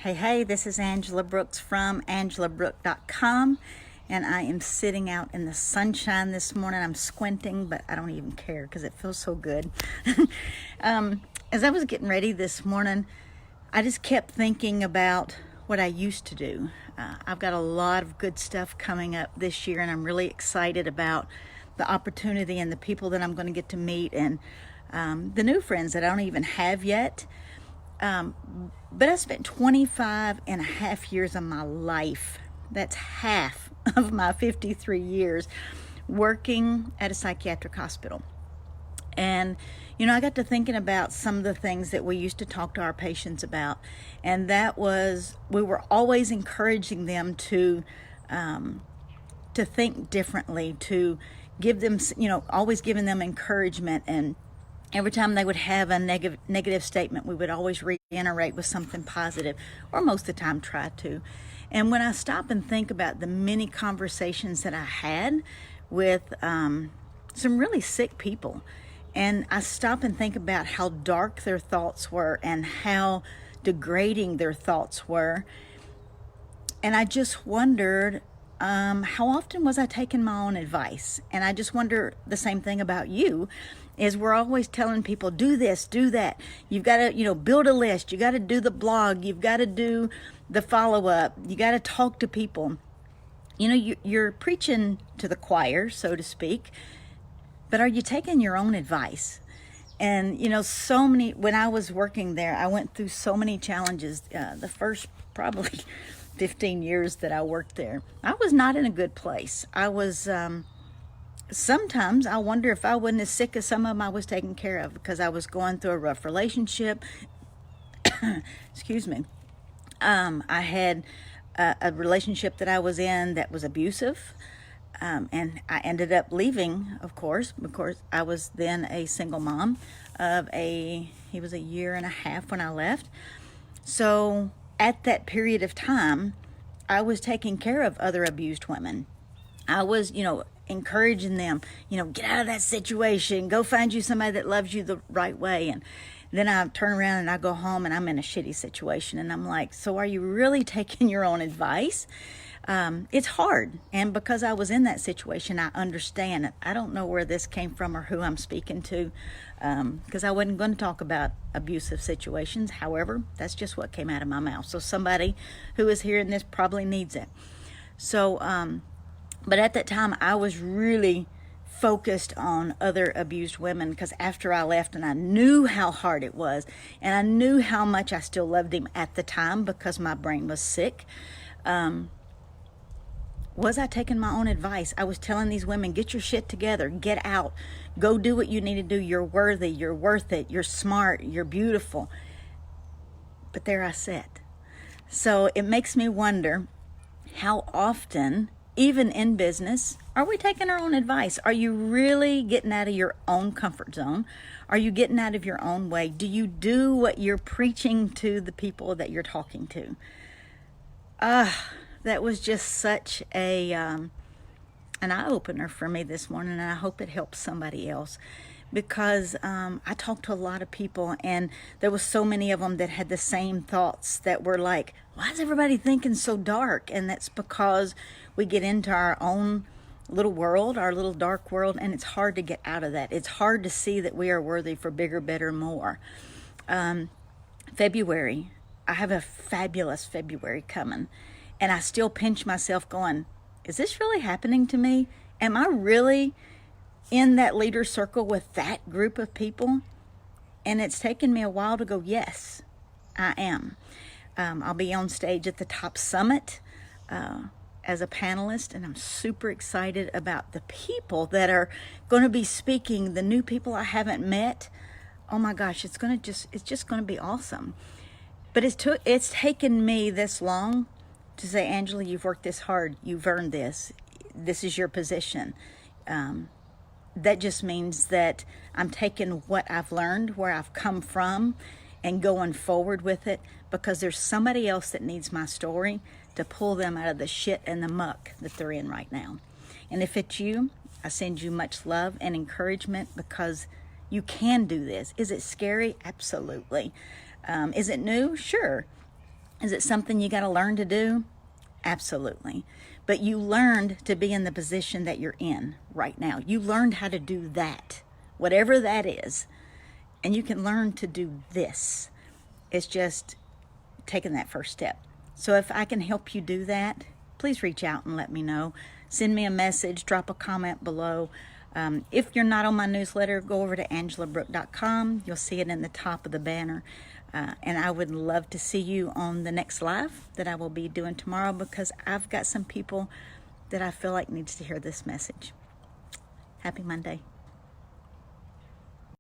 Hey, this is Angela Brooks from angelabrook.com, and I am sitting out in the sunshine this morning. I'm squinting, but I don't even care because it feels so good. As I was getting ready this morning, I just kept thinking about what I used to do. I've got a lot of good stuff coming up this year, and I'm really excited about the opportunity and the people that I'm going to get to meet, and the new friends that I don't even have yet. But I spent 25 and a half years of my life, that's half of my 53 years, working at a psychiatric hospital. And, I got to thinking about some of the things that we used to talk to our patients about. And that was, we were always encouraging them to think differently, to give them, always giving them encouragement. And every time they would have a negative statement, we would always reiterate with something positive, or most of the time try to. And when I stop and think about the many conversations that I had with some really sick people, and I stop and think about how dark their thoughts were and how degrading their thoughts were, and I just wondered, how often was I taking my own advice? And I just wonder the same thing about you, is we're always telling people, do this, do that. You've got to, build a list. You got to do the blog. You've got to do the follow-up. You got to talk to people. You're preaching to the choir, so to speak, but are you taking your own advice? And, so many, when I was working there, I went through so many challenges. The first probably 15 years that I worked there, I was not in a good place. I was, sometimes I wonder if I wasn't as sick as some of them I was taking care of, because I was going through a rough relationship. Excuse me. I had a relationship that I was in that was abusive. And I ended up leaving, of course, because I was then a single mom he was a year and a half when I left. So at that period of time, I was taking care of other abused women. I was, encouraging them, get out of that situation, go find you somebody that loves you the right way. And then I turn around and I go home and I'm in a shitty situation. And I'm like, so are you really taking your own advice? It's hard. And because I was in that situation, I understand it. I don't know where this came from or who I'm speaking to, because I wasn't going to talk about abusive situations. However, that's just what came out of my mouth. So somebody who is hearing this probably needs it. So, but at that time, I was really focused on other abused women, because after I left, and I knew how hard it was, and I knew how much I still loved him at the time because my brain was sick. Was I taking my own advice? I was telling these women, get your shit together, get out, go do what you need to do. You're worthy, you're worth it, you're smart, you're beautiful. But there I sat. So it makes me wonder, how often, even in business, are we taking our own advice? Are you really getting out of your own comfort zone? Are you getting out of your own way? Do you do what you're preaching to the people that you're talking to? That was just such an eye-opener for me this morning, and I hope it helps somebody else, because I talked to a lot of people, and there was so many of them that had the same thoughts, that were like, why is everybody thinking so dark? And that's because we get into our own little world, our little dark world, and it's hard to get out of that. It's hard to see that we are worthy for bigger, better, more. February, I have a fabulous February coming. And I still pinch myself going, is this really happening to me? Am I really in that leader circle with that group of people? And it's taken me a while to go, yes, I am. I'll be on stage at the Top Summit as a panelist, and I'm super excited about the people that are going to be speaking, the new people I haven't met. Oh my gosh, it's just going to be awesome. But it's taken me this long to say, Angela, you've worked this hard. You've earned this. This is your position. That just means that I'm taking what I've learned, where I've come from, and going forward with it, because there's somebody else that needs my story to pull them out of the shit and the muck that they're in right now. And if it's you, I send you much love and encouragement, because you can do this. Is it scary? Absolutely. Is it new? Sure. Is it something you got to learn to do? Absolutely. But you learned to be in the position that you're in right now. You learned how to do that, whatever that is. And you can learn to do this. It's just taking that first step. So if I can help you do that, please reach out and let me know. Send me a message, drop a comment below. If you're not on my newsletter, go over to angelabrooke.com. You'll see it in the top of the banner. And I would love to see you on the next live that I will be doing tomorrow, because I've got some people that I feel like needs to hear this message. Happy Monday.